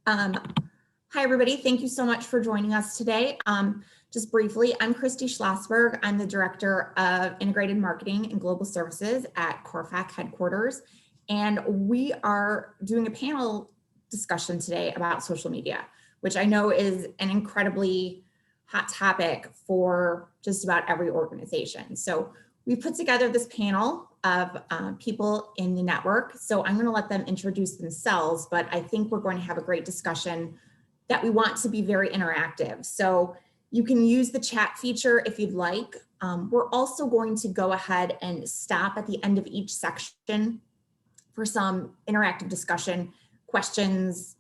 Um, Hi, everybody. Thank you so much for joining us today. Just briefly, I'm Christy Schlossberg. I'm the Director of Integrated Marketing and Global Services at CORFAC headquarters. And we are doing a panel discussion today about social media, which I know is an incredibly hot topic for just about every organization. So we put together this panel of people in the network. So I'm going to let them introduce themselves, but I think we're going to have a great discussion that we want to be very interactive. So you can use the chat feature if you'd like. We're also going to go ahead and stop at the end of each section for some interactive discussion, questions.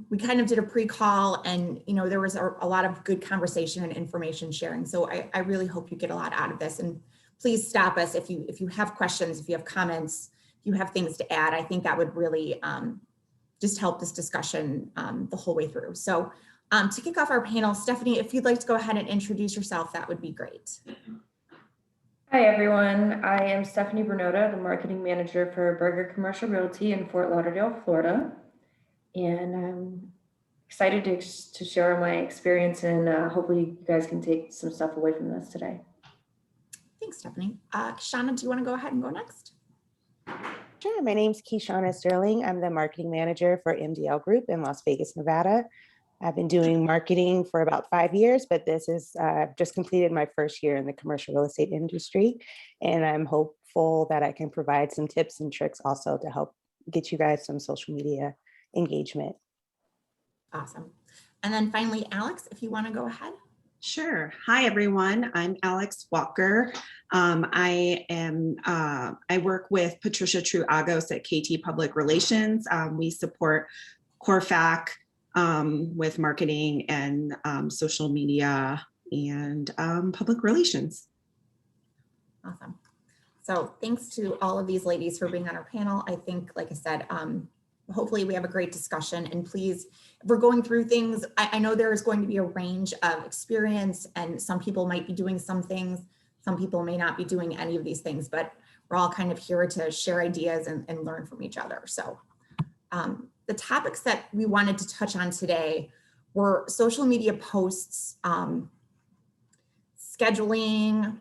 We kind of did a pre-call and there was a lot of good conversation and information sharing. So I really hope you get a lot out of this, and please stop us if you have questions, if you have comments, if you have things to add. I think that would really just help this discussion the whole way through. So to kick off our panel, Stephanie, if you'd like to go ahead and introduce yourself, that would be great. Hi, everyone. I am Stephanie Bernota, the marketing manager for Berger Commercial Realty in Fort Lauderdale, Florida. And I'm excited to share my experience, and hopefully you guys can take some stuff away from this today. Thanks, Stephanie. Kishana, do you want to go ahead and go next? Sure. My name's Kishana Sterling. I'm the marketing manager for MDL Group in Las Vegas, Nevada. I've been doing marketing for about 5 years, but this is just completed my first year in the commercial real estate industry. And I'm hopeful that I can provide some tips and tricks also to help get you guys some social media engagement. Awesome. And then finally, Alex, if you want to go ahead. Sure. Hi, everyone. I'm Alex Walker. I work with Patricia True-Agos at KT Public Relations. We support CORFAC with marketing and social media and public relations. Awesome. So thanks to all of these ladies for being on our panel. I think, like I said, hopefully we have a great discussion, and please, if we're going through things, I know there is going to be a range of experience, and some people might be doing some things, some people may not be doing any of these things, but we're all kind of here to share ideas and learn from each other. So the topics that we wanted to touch on today were social media posts, scheduling,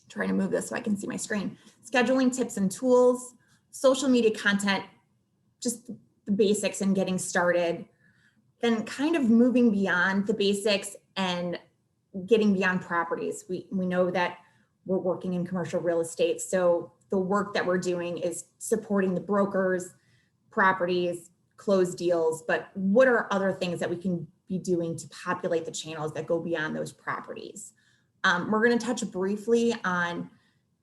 trying to move this so I can see my screen, scheduling tips and tools, social media content, just the basics and getting started, then kind of moving beyond the basics and getting beyond properties. We know that we're working in commercial real estate, so the work that we're doing is supporting the brokers, properties, close deals, but what are other things that we can be doing to populate the channels that go beyond those properties? We're going to touch briefly on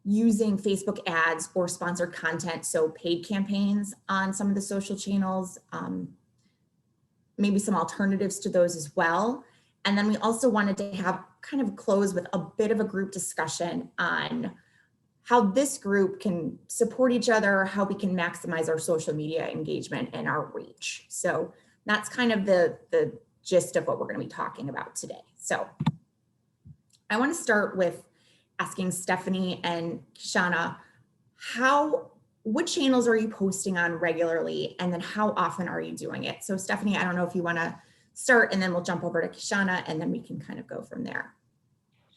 using Facebook ads or sponsored content, so paid campaigns on some of the social channels, maybe some alternatives to those as well. And then we also wanted to have kind of close with a bit of a group discussion on how this group can support each other, how we can maximize our social media engagement and our reach. So that's kind of the gist of what we're going to be talking about today. So I want to start with asking Stephanie and Kishana, what channels are you posting on regularly, and then how often are you doing it? So Stephanie, I don't know if you want to start, and then we'll jump over to Kishana, and then we can kind of go from there.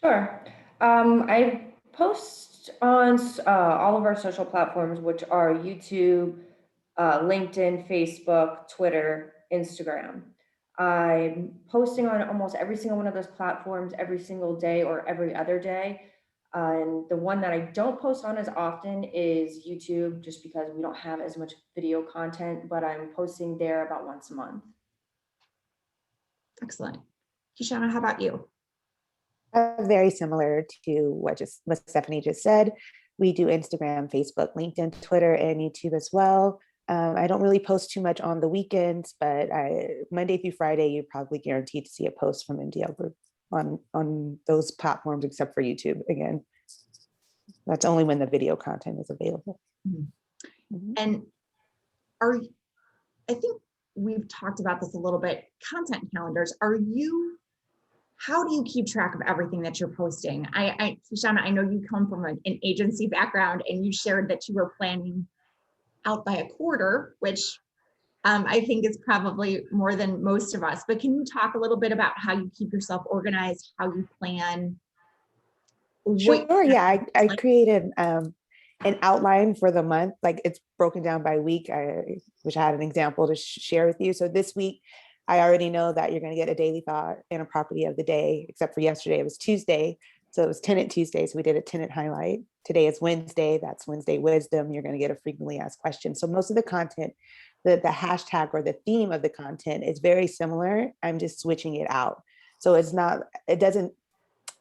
Sure. I post on all of our social platforms, which are YouTube, LinkedIn, Facebook, Twitter, Instagram. I'm posting on almost every single one of those platforms every single day or every other day. And the one that I don't post on as often is YouTube, just because we don't have as much video content, but I'm posting there about once a month. Excellent. Kishana, how about you? Very similar to what Stephanie just said. We do Instagram, Facebook, LinkedIn, Twitter, and YouTube as well. I don't really post too much on the weekends, but Monday through Friday, you're probably guaranteed to see a post from MDL Group on those platforms, except for YouTube. Again, that's only when the video content is available. Mm-hmm. And I think we've talked about this a little bit, content calendars. How do you keep track of everything that you're posting? Kishana, I know you come from an agency background, and you shared that you were planning out by a quarter, which I think is probably more than most of us, but can you talk a little bit about how you keep yourself organized, how you plan? Sure, yeah, I created an outline for the month, like it's broken down by week. I wish I had an example to share with you. So this week, I already know that you're going to get a daily thought and a property of the day, except for yesterday, it was Tuesday. So it was Tenant Tuesday, so we did a tenant highlight. Today is Wednesday, that's Wednesday wisdom. You're going to get a frequently asked questions. So most of the content, the hashtag or the theme of the content is very similar. I'm just switching it out. So it's not, it doesn't,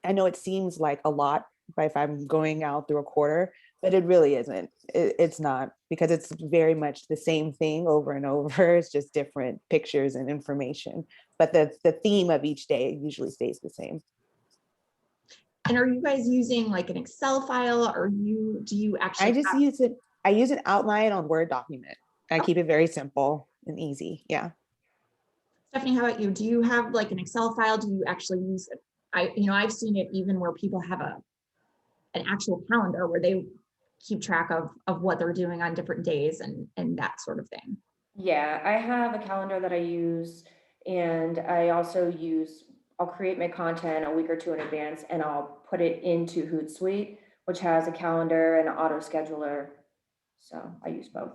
I know it seems like a lot, but if I'm going out through a quarter, but it really isn't. It's not, because it's very much the same thing over and over. It's just different pictures and information, but the theme of each day usually stays the same. And are you guys using like an Excel file, or do you actually? I just use it. I use an outline on Word document. I keep it very simple and easy. Yeah. Stephanie, how about you? Do you have like an Excel file? Do you actually use it? I've seen it even where people have an actual calendar where they keep track of what they're doing on different days and that sort of thing. Yeah, I have a calendar that I use, and I also I'll create my content a week or two in advance, and I'll put it into Hootsuite, which has a calendar and an auto scheduler. So I use both.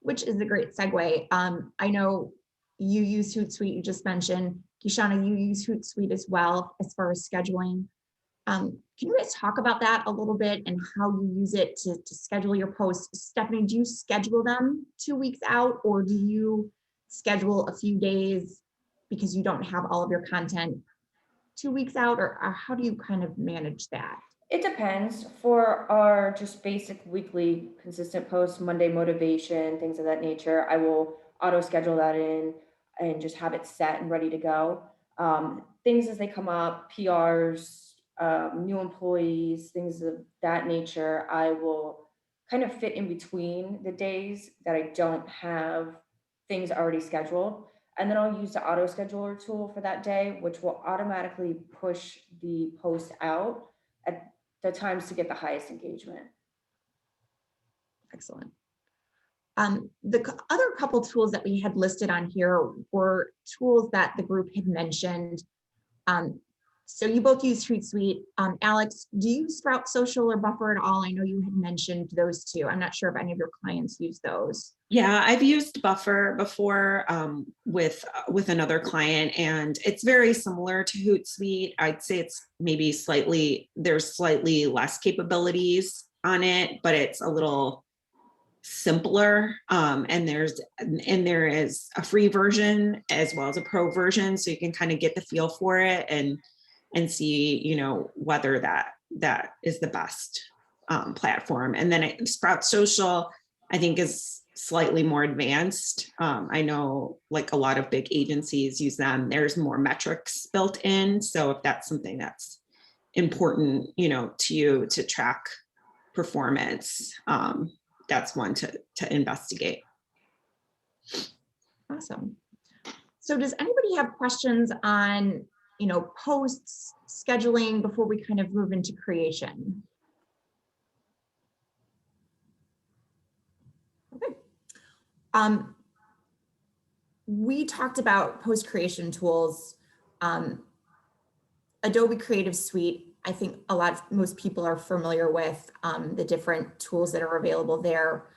Which is a great segue. I know you use Hootsuite, you just mentioned. Kishana, you use Hootsuite as well as far as scheduling. Can you guys talk about that a little bit and how you use it to schedule your posts? Stephanie, do you schedule them 2 weeks out, or do you schedule a few days because you don't have all of your content 2 weeks out, or how do you kind of manage that? It depends. For our just basic weekly consistent posts, Monday motivation, things of that nature, I will auto schedule that in and just have it set and ready to go. Things as they come up, PRs, new employees, things of that nature, I will kind of fit in between the days that I don't have things already scheduled. And then I'll use the auto scheduler tool for that day, which will automatically push the post out at the times to get the highest engagement. Excellent. The other couple tools that we had listed on here were tools that the group had mentioned. So you both use Hootsuite. Alex, do you use Sprout Social or Buffer at all? I know you had mentioned those two. I'm not sure if any of your clients use those. Yeah, I've used Buffer before with another client, and it's very similar to Hootsuite. I'd say it's maybe there's slightly less capabilities on it, but it's a little simpler. And there is a free version as well as a pro version, so you can kind of get the feel for it and see, whether that is the best platform. And then Sprout Social, I think, is slightly more advanced. I know like a lot of big agencies use them. There's more metrics built in. So if that's something that's important, to you to track performance, that's one to investigate. Awesome. So does anybody have questions on, posts, scheduling before we kind of move into creation? Okay. We talked about post creation tools. Adobe Creative Suite, I think most people are familiar with the different tools that are available there.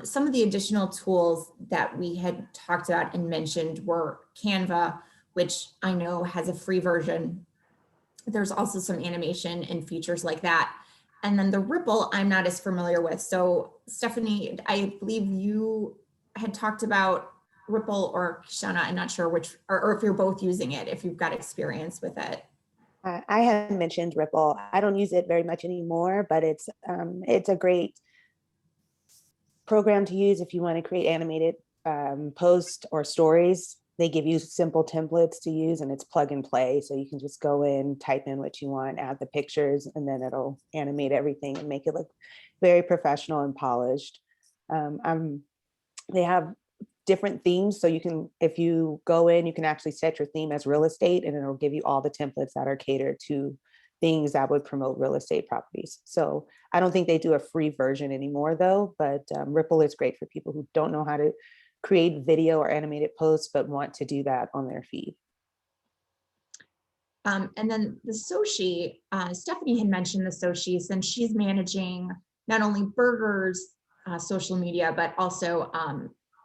Some of the additional tools that we had talked about and mentioned were Canva, which I know has a free version. There's also some animation and features like that. And then the Ripple, I'm not as familiar with. So Stephanie, I believe you had talked about Ripple, or Kishana, I'm not sure which, or if you're both using it, if you've got experience with it. I had mentioned Ripple. I don't use it very much anymore, but it's a great program to use if you want to create animated posts or stories. They give you simple templates to use, and it's plug and play. So you can just go in, type in what you want, add the pictures, and then it'll animate everything and make it look very professional and polished. They have different themes. So you can, if you go in, you can actually set your theme as real estate, and it'll give you all the templates that are catered to things that would promote real estate properties. So I don't think they do a free version anymore though, but Ripple is great for people who don't know how to create video or animated posts, but want to do that on their feed. And then the Sochi, Stephanie had mentioned the Sochi, since she's managing not only Burger's social media, but also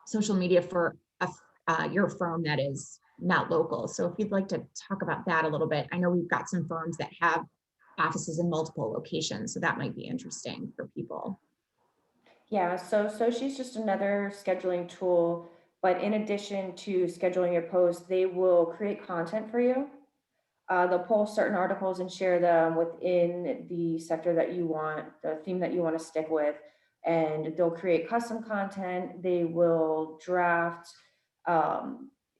social media for your firm that is not local. So if you'd like to talk about that a little bit, I know we've got some firms that have offices in multiple locations, so that might be interesting for people. Yeah, so she's just another scheduling tool, but in addition to scheduling your posts, they will create content for you. They'll pull certain articles and share them within the sector that you want, the theme that you want to stick with, and they'll create custom content. They will draft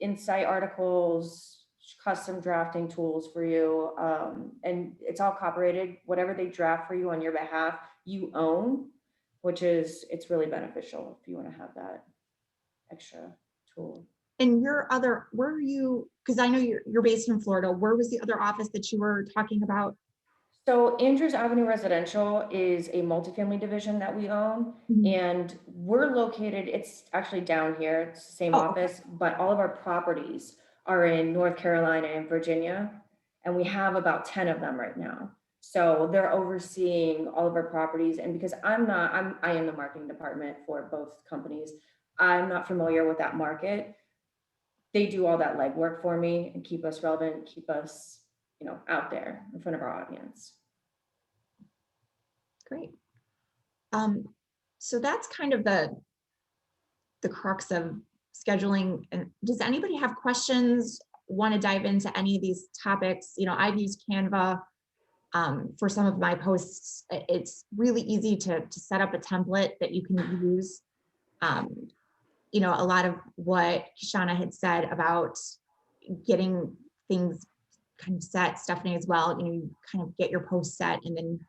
insight articles, custom drafting tools for you, and it's all copyrighted. Whatever they draft for you on your behalf, you own, which is, it's really beneficial if you want to have that extra tool. And your other, where are you, because I know you're based in Florida, where was the other office that you were talking about? So Andrews Avenue Residential is a multifamily division that we own, and we're located, it's actually down here, it's the same office, but all of our properties are in North Carolina and Virginia, and we have about 10 of them right now. So they're overseeing all of our properties, and because I am the marketing department for both companies, I'm not familiar with that market. They do all that legwork for me and keep us relevant, keep us, out there in front of our audience. Great. So that's kind of the crux of scheduling. And does anybody have questions, want to dive into any of these topics? I've used Canva for some of my posts. It's really easy to set up a template that you can use. A lot of what Kishana had said about getting things kind of set, Stephanie as well, you kind of get your post set and then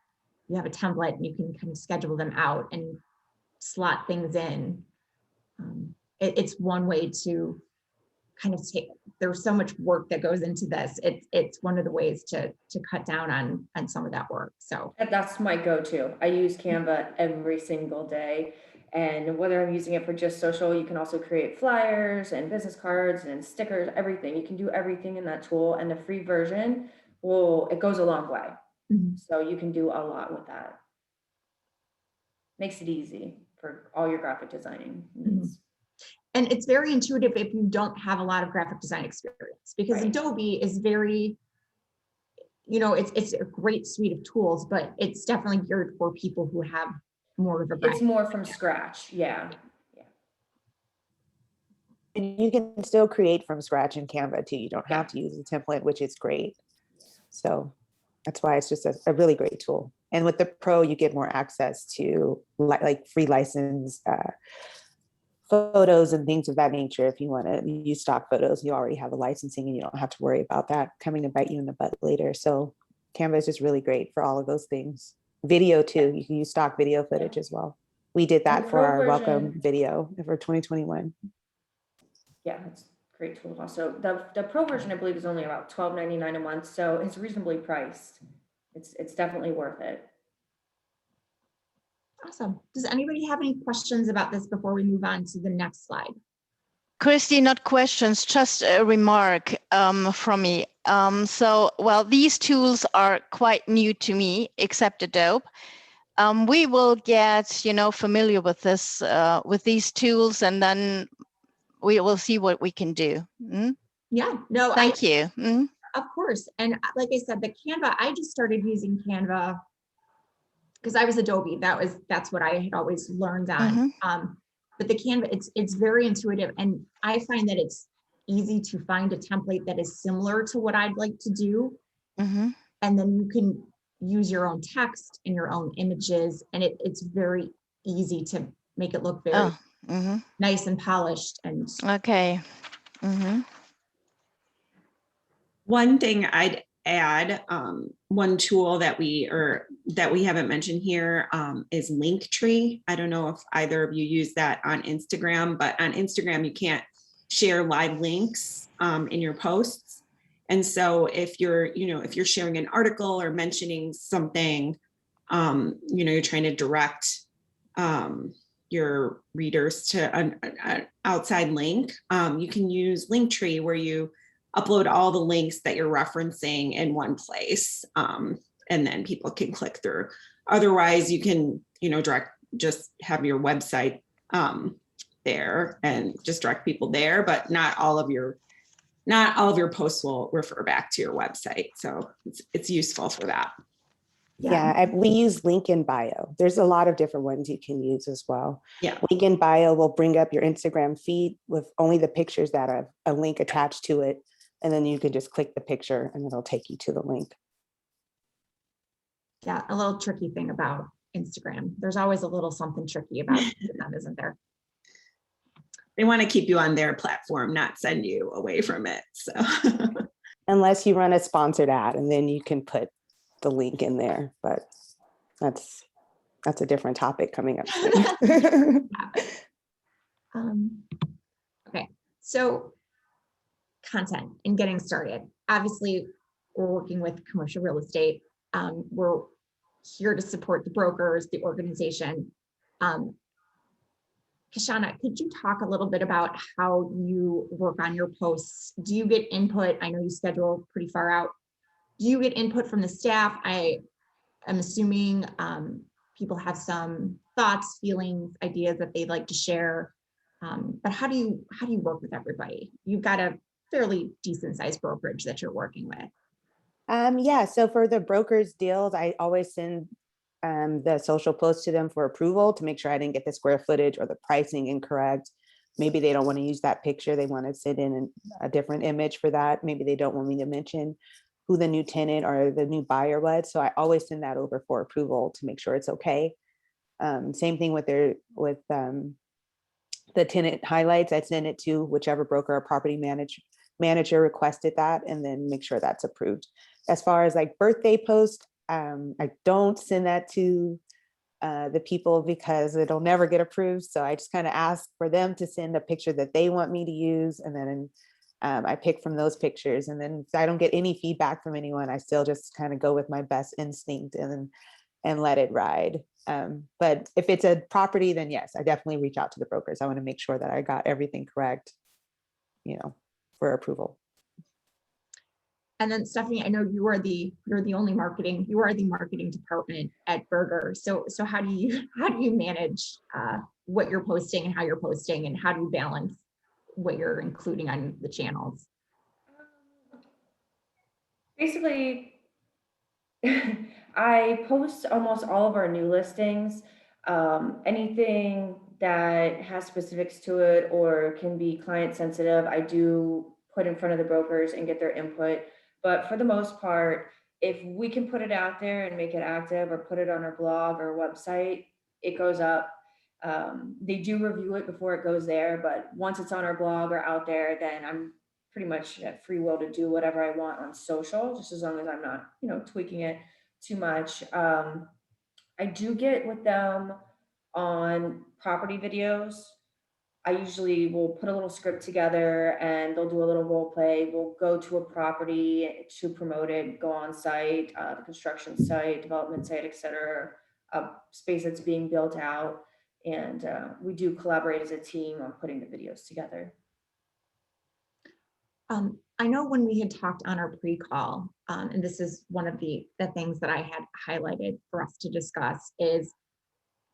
you have a template and you can kind of schedule them out and slot things in. It's one way to kind of there's so much work that goes into this. It's one of the ways to cut down on some of that work. So that's my go-to. I use Canva every single day. And whether I'm using it for just social, you can also create flyers and business cards and stickers, everything. You can do everything in that tool, and the free version it goes a long way. So you can do a lot with that. Makes it easy for all your graphic designing needs. And it's very intuitive if you don't have a lot of graphic design experience, because Adobe is very, it's a great suite of tools, but it's definitely geared for people who have more of a It's more from scratch. Yeah. And you can still create from scratch in Canva too. You don't have to use a template, which is great. So that's why it's just a really great tool. And with the Pro, you get more access to like free license photos and things of that nature. If you want to use stock photos, you already have the licensing and you don't have to worry about that coming to bite you in the butt later. So Canva is just really great for all of those things. Video too, you can use stock video footage as well. We did that for our welcome video for 2021. Yeah, it's a great tool also. The Pro version, I believe, is only about $12.99 a month, so it's reasonably priced. It's definitely worth it. Awesome. Does anybody have any questions about this before we move on to the next slide? Christy, not questions, just a remark from me. These tools are quite new to me, except Adobe. We will get, familiar with this, with these tools, and then we will see what we can do. Yeah, no, thank you. Of course. And like I said, the Canva, I just started using Canva because I was Adobe. That's what I had always learned on. But the Canva, it's very intuitive, and I find that it's easy to find a template that is similar to what I'd like to do. And then you can use your own text and your own images, and it's very easy to make it look very nice and polished. And okay. One thing I'd add, one tool that we haven't mentioned here is Linktree. I don't know if either of you use that on Instagram, but on Instagram you can't share live links in your posts. And so if you're sharing an article or mentioning something, you're trying to direct your readers to an outside link, you can use Linktree where you upload all the links that you're referencing in one place, and then people can click through. Otherwise, you can, just have your website there and just direct people there, but not all of your posts will refer back to your website. So it's useful for that. Yeah, we use link in bio. There's a lot of different ones you can use as well. Yeah. Link in bio will bring up your Instagram feed with only the pictures that have a link attached to it. And then you can just click the picture and it'll take you to the link. Yeah, a little tricky thing about Instagram. There's always a little something tricky about them, isn't there? They want to keep you on their platform, not send you away from it. So Unless you run a sponsored ad, and then you can put the link in there, but that's a different topic coming up soon. Okay, so content and getting started. Obviously, we're working with commercial real estate. We're here to support the brokers, the organization. Kashana, could you talk a little bit about how you work on your posts? Do you get input? I know you schedule pretty far out. Do you get input from the staff? I am assuming people have some thoughts, feelings, ideas that they'd like to share. But how do you work with everybody? You've got a fairly decent sized brokerage that you're working with. Yeah, so for the brokers deals, I always send the social posts to them for approval to make sure I didn't get the square footage or the pricing incorrect. Maybe they don't want to use that picture. They want to send in a different image for that. Maybe they don't want me to mention who the new tenant or the new buyer was. So I always send that over for approval to make sure it's okay. Same thing with the tenant highlights. I send it to whichever broker or property manager requested that, and then make sure that's approved. As far as like birthday posts, I don't send that to the people because it'll never get approved. So I just kind of ask for them to send a picture that they want me to use. And then I pick from those pictures. And then if I don't get any feedback from anyone, I still just kind of go with my best instinct and let it ride. But if it's a property, then yes, I definitely reach out to the brokers. I want to make sure that I got everything correct, for approval. And then Stephanie, I know you're the marketing department at Burger. So how do you manage what you're posting and how you're posting, and how do you balance what you're including on the channels? Basically, I post almost all of our new listings. Anything that has specifics to it or can be client sensitive, I do put in front of the brokers and get their input. But for the most part, if we can put it out there and make it active or put it on our blog or website, it goes up. They do review it before it goes there, but once it's on our blog or out there, then I'm pretty much at free will to do whatever I want on social, just as long as I'm not, tweaking it too much. I do get with them on property videos. I usually will put a little script together and they'll do a little role play. We'll go to a property to promote it, go on site, the construction site, development site, etc., space that's being built out. And we do collaborate as a team on putting the videos together. I know when we had talked on our pre-call, and this is one of the things that I had highlighted for us to discuss, is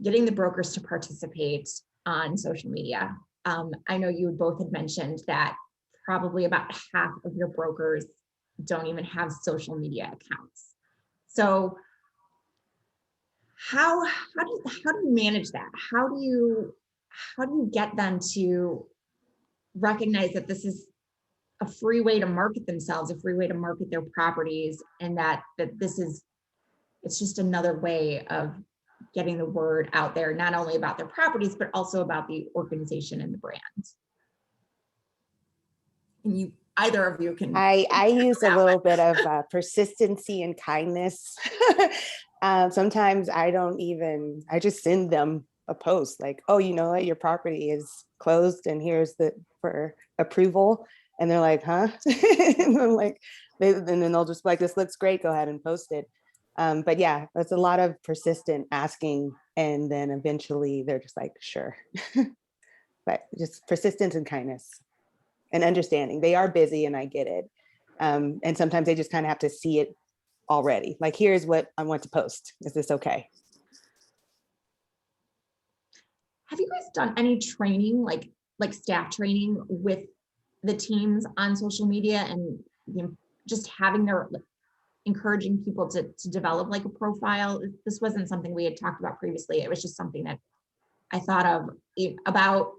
getting the brokers to participate on social media. I know you both had mentioned that probably about half of your brokers don't even have social media accounts. So how do you manage that? How do you get them to recognize that this is a free way to market themselves, a free way to market their properties, and that it's just another way of getting the word out there, not only about their properties, but also about the organization and the brand? And either of you can. I use a little bit of persistency and kindness. Sometimes I just send them a post like, oh, you know what, your property is closed and here's for approval. And they're like, huh? And I'm like, and then they'll just be like, this looks great, go ahead and post it. But yeah, it's a lot of persistent asking, and then eventually they're just like, sure. But just persistence and kindness and understanding. They are busy and I get it. And sometimes they just kind of have to see it already. Like, here's what I want to post. Is this okay? Have you guys done any training, like staff training with the teams on social media, and just having their, encouraging people to develop like a profile? This wasn't something we had talked about previously. It was just something that I thought of about,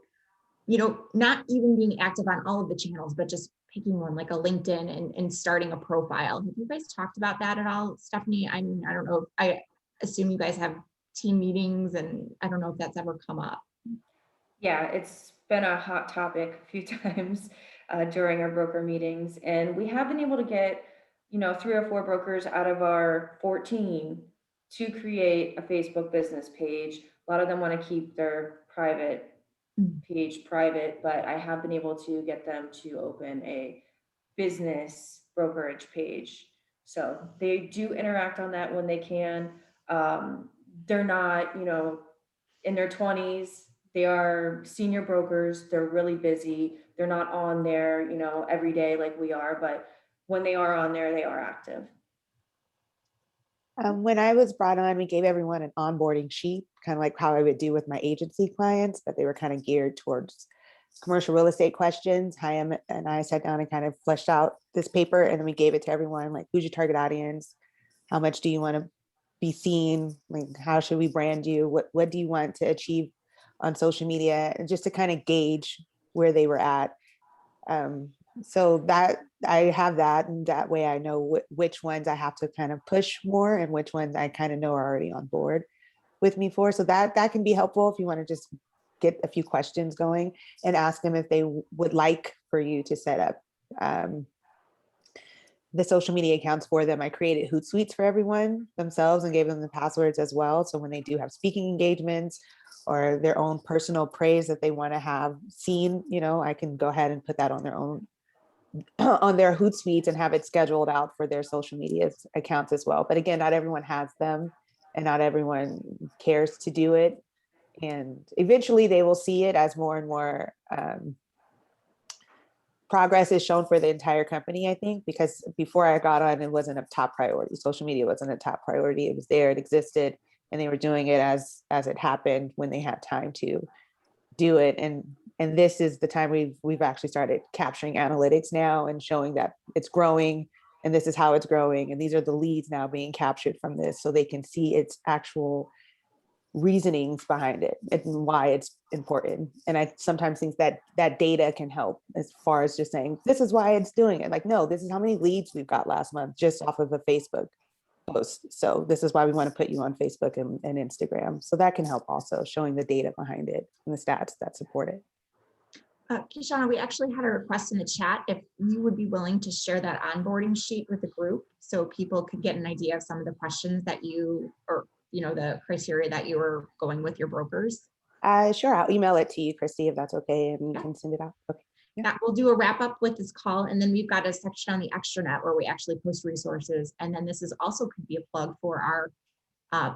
not even being active on all of the channels, but just picking one like a LinkedIn and starting a profile. Have you guys talked about that at all, Stephanie? I mean, I don't know. I assume you guys have team meetings, and I don't know if that's ever come up. Yeah, it's been a hot topic a few times during our broker meetings, and we have been able to get, 3 or 4 brokers out of our 14 to create a Facebook business page. A lot of them want to keep their private page private, but I have been able to get them to open a business brokerage page. So they do interact on that when they can. They're not, in their 20s. They are senior brokers. They're really busy. They're not on there, every day like we are, but when they are on there, they are active. When I was brought on, we gave everyone an onboarding sheet, kind of like how I would do with my agency clients, but they were kind of geared towards commercial real estate questions. Chaim and I sat down and kind of fleshed out this paper, and then we gave it to everyone, like, who's your target audience? How much do you want to be seen? Like, how should we brand you? What do you want to achieve on social media? And just to kind of gauge where they were at. So that I have that, and that way I know which ones I have to kind of push more and which ones I kind of know are already on board with me for. So that can be helpful if you want to just get a few questions going and ask them if they would like for you to set up the social media accounts for them. I created Hootsuites for everyone themselves and gave them the passwords as well. So when they do have speaking engagements or their own personal praise that they want to have seen, I can go ahead and put that on their own on their Hootsuite and have it scheduled out for their social media accounts as well. But again, not everyone has them and not everyone cares to do it. And eventually they will see it as more and more progress is shown for the entire company, I think, because before I got on, it wasn't a top priority. Social media wasn't a top priority. It was there, it existed, and they were doing it as it happened when they had time to do it. And this is the time we've actually started capturing analytics now and showing that it's growing, and this is how it's growing, and these are the leads now being captured from this, so they can see its actual reasonings behind it and why it's important. And I sometimes think that data can help as far as just saying, this is why it's doing it. Like, no, this is how many leads we've got last month just off of a Facebook post. So this is why we want to put you on Facebook and Instagram. So that can help also, showing the data behind it and the stats that support it. Kishana, we actually had a request in the chat if you would be willing to share that onboarding sheet with the group so people could get an idea of some of the questions that the criteria that you were going with your brokers. Sure, I'll email it to you, Christy, if that's okay, and you can send it out. Okay. Yeah, we'll do a wrap up with this call, and then we've got a section on the extranet where we actually post resources. And then this is also could be a plug for our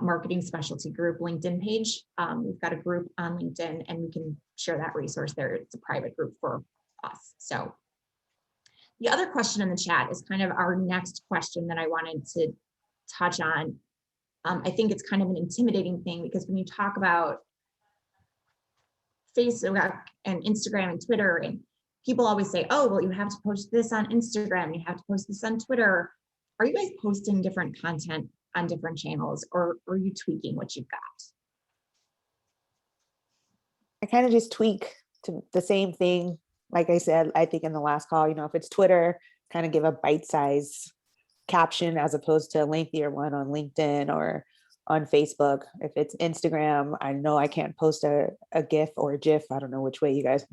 marketing specialty group LinkedIn page. We've got a group on LinkedIn, and we can share that resource there. It's a private group for us. So the other question in the chat is kind of our next question that I wanted to touch on. I think it's kind of an intimidating thing because when you talk about Facebook and Instagram and Twitter, and people always say, oh, well, you have to post this on Instagram, you have to post this on Twitter. Are you guys posting different content on different channels, or are you tweaking what you've got? I kind of just tweak to the same thing. Like I said, I think in the last call, if it's Twitter, kind of give a bite-size caption as opposed to a lengthier one on LinkedIn or on Facebook. If it's Instagram, I know I can't post a GIF or a GIF. I don't know which way you guys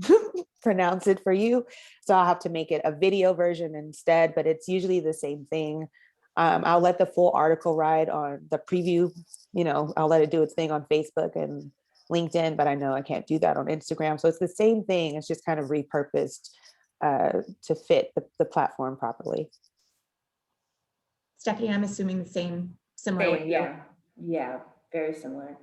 pronounce it for you. So I'll have to make it a video version instead, but it's usually the same thing. I'll let the full article ride on the preview. I'll let it do its thing on Facebook and LinkedIn, but I know I can't do that on Instagram. So it's the same thing. It's just kind of repurposed to fit the platform properly. Stephanie, I'm assuming the similar with Same, you? yeah, very similar.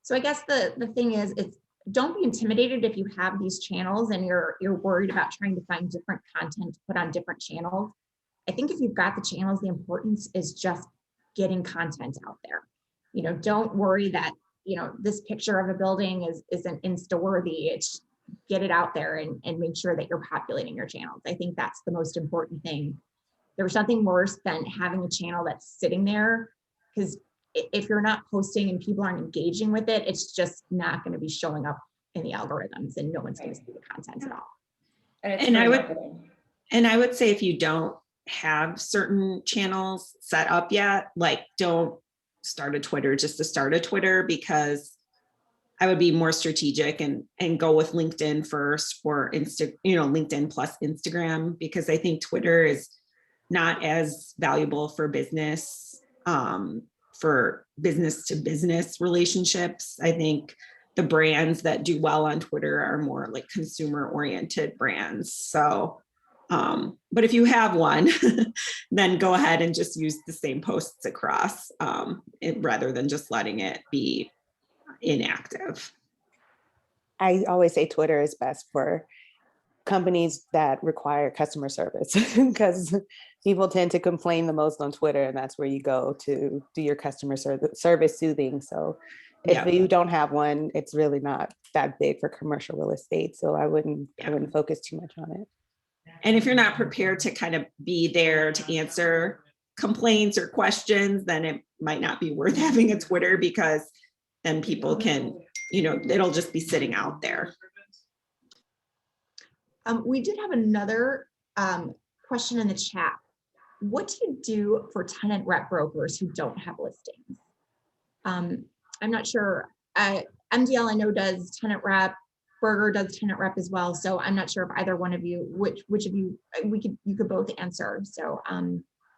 So I guess the thing is, it's don't be intimidated if you have these channels and you're worried about trying to find different content to put on different channels. I think if you've got the channels, the importance is just getting content out there. You know, don't worry that, you know, this picture of a building isn't Insta worthy. It's get it out there and make sure that you're populating your channels. I think that's the most important thing. There's nothing worse than having a channel that's sitting there, because if you're not posting and people aren't engaging with it, it's just not going to be showing up in the algorithms and no one's going to see the content at all. And it's And free I would- marketing. And I would say if you don't have certain channels set up yet, like don't start a Twitter just to start a Twitter, because I would be more strategic and go with LinkedIn first, or LinkedIn plus Instagram, because I think Twitter is not as valuable for business to business relationships. I think the brands that do well on Twitter are more like consumer oriented brands. So, but if you have one, then go ahead and just use the same posts across rather than just letting it be inactive. I always say Twitter is best for companies that require customer service because people tend to complain the most on Twitter, and that's where you go to do your customer service soothing. So if you don't have one, it's really not that big for commercial real estate. So I wouldn't focus too much on it. And if you're not prepared to kind of be there to answer complaints or questions, then it might not be worth having a Twitter, because then people can, it'll just be sitting out there. We did have another question in the chat. What do you do for tenant rep brokers who don't have listings? I'm not sure. MDL I know does tenant rep. Berger does tenant rep as well. So I'm not sure if either one of you, which of you, you could both answer. So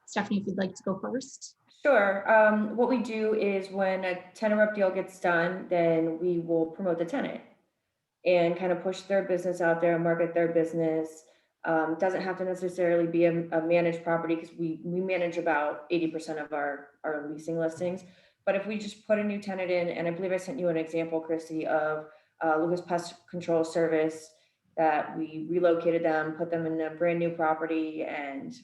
Stephanie, if you'd like to go first. Sure. What we do is when a tenant rep deal gets done, then we will promote the tenant and kind of push their business out there, market their business. Doesn't have to necessarily be a managed property, because we manage about 80% of our leasing listings. But if we just put a new tenant in, and I believe I sent you an example, Christy, of Lucas Pest Control Service, that we relocated them, put them in a brand new property and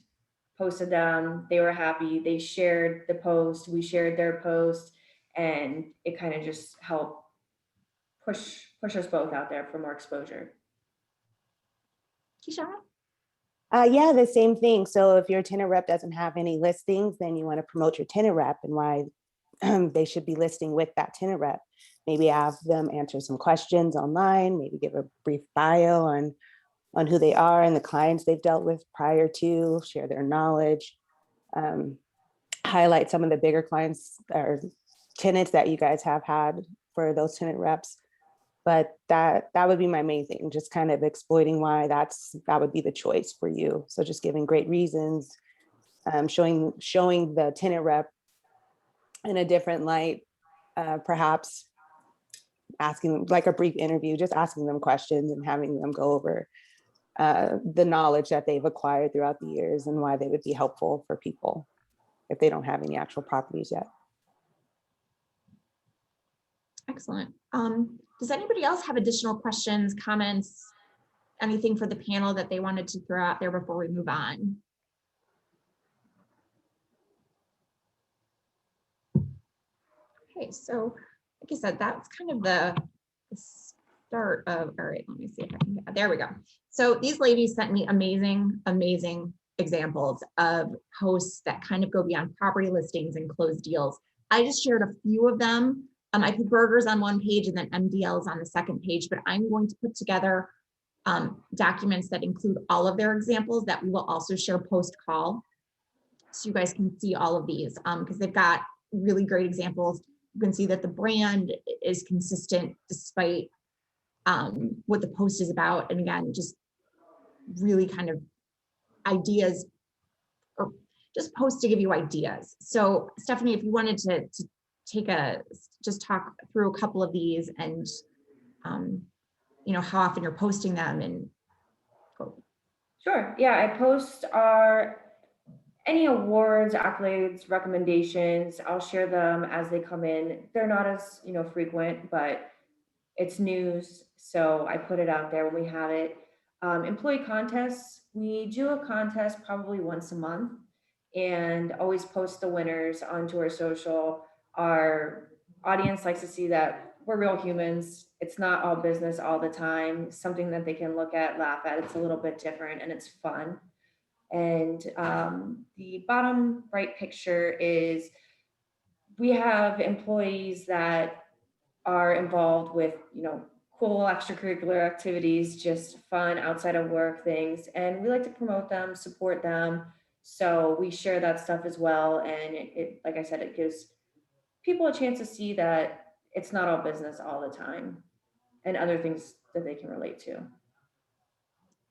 posted them. They were happy. They shared the post. We shared their post, and it kind of just helped push us both out there for more exposure. Kishara? Yeah, the same thing. So if your tenant rep doesn't have any listings, then you want to promote your tenant rep and why they should be listing with that tenant rep. Maybe have them answer some questions online, maybe give a brief bio on who they are and the clients they've dealt with prior to, share their knowledge, highlight some of the bigger clients or tenants that you guys have had for those tenant reps. But that would be my main thing, just kind of exploiting why that would be the choice for you. So just giving great reasons, showing the tenant rep in a different light, perhaps asking like a brief interview, just asking them questions and having them go over the knowledge that they've acquired throughout the years and why they would be helpful for people if they don't have any actual properties yet. Excellent. Does anybody else have additional questions, comments, anything for the panel that they wanted to throw out there before we move on? Okay, so like I said, that's kind of the start of, all right, let me see if I can, there we go. So these ladies sent me amazing examples of posts that kind of go beyond property listings and closed deals. I just shared a few of them. I put Berger's on one page and then MDL's on the second page, but I'm going to put together documents that include all of their examples that we will also share post-call. So you guys can see all of these because they've got really great examples. You can see that the brand is consistent despite what the post is about. And again, just really kind of ideas or just posts to give you ideas. So Stephanie, if you wanted to just talk through a couple of these and how often you're posting them and Sure. Yeah, I post our any awards, accolades, recommendations, I'll share them as they come in. They're not as, frequent, but it's news, so I put it out there when we have it. Employee contests, we do a contest probably once a month and always post the winners onto our social. Our audience likes to see that we're real humans. It's not all business all the time, something that they can look at, laugh at. It's a little bit different and it's fun. And the bottom right picture is we have employees that are involved with, cool extracurricular activities, just fun outside of work things. And we like to promote them, support them. So we share that stuff as well. And it like I said, it gives people a chance to see that it's not all business all the time and other things that they can relate to.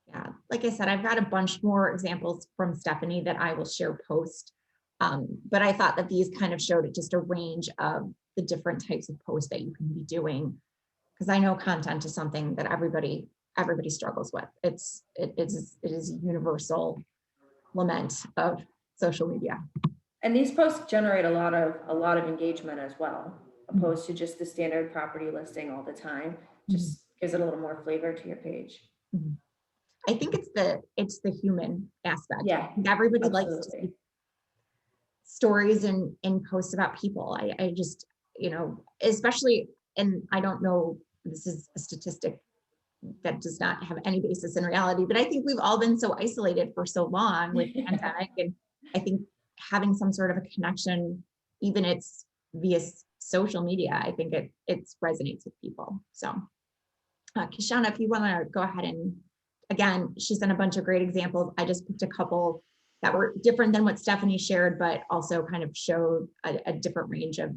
Yeah, like I said, I've got a bunch more examples from Stephanie that I will share post. But I thought that these kind of showed just a range of the different types of posts that you can be doing. Because I know content is something that everybody struggles with. It is a universal lament of social media. And these posts generate a lot of engagement as well, opposed to just the standard property listing all the time. Just gives it a little more flavor to your page. I think it's the human aspect. Yeah, everybody absolutely. likes to see stories and posts about people. I just, especially, and I don't know, this is a statistic that does not have any basis in reality, but I think we've all been so isolated for so long with the pandemic. And I think having some sort of a connection, even it's via social media, I think it resonates with people. So Kishana, if you want to go ahead and, again, she sent a bunch of great examples. I just picked a couple that were different than what Stephanie shared, but also kind of showed a different range of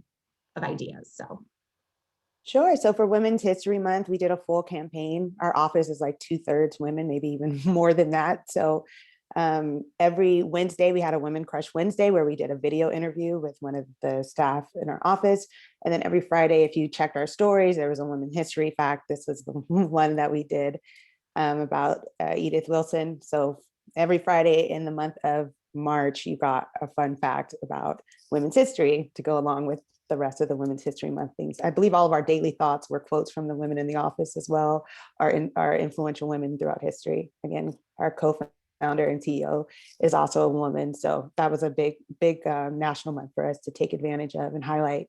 ideas. So. Sure. So for Women's History Month, we did a full campaign. Our office is like 2/3 women, maybe even more than that. So every Wednesday, we had a Women Crush Wednesday where we did a video interview with one of the staff in our office. And then every Friday, if you checked our stories, there was a women history fact. This was the one that we did about Edith Wilson. So every Friday in the month of March, you got a fun fact about women's history to go along with the rest of the Women's History Month things. I believe all of our daily thoughts were quotes from the women in the office as well, our influential women throughout history. Again, our co-founder and CEO is also a woman. So that was a big national month for us to take advantage of and highlight,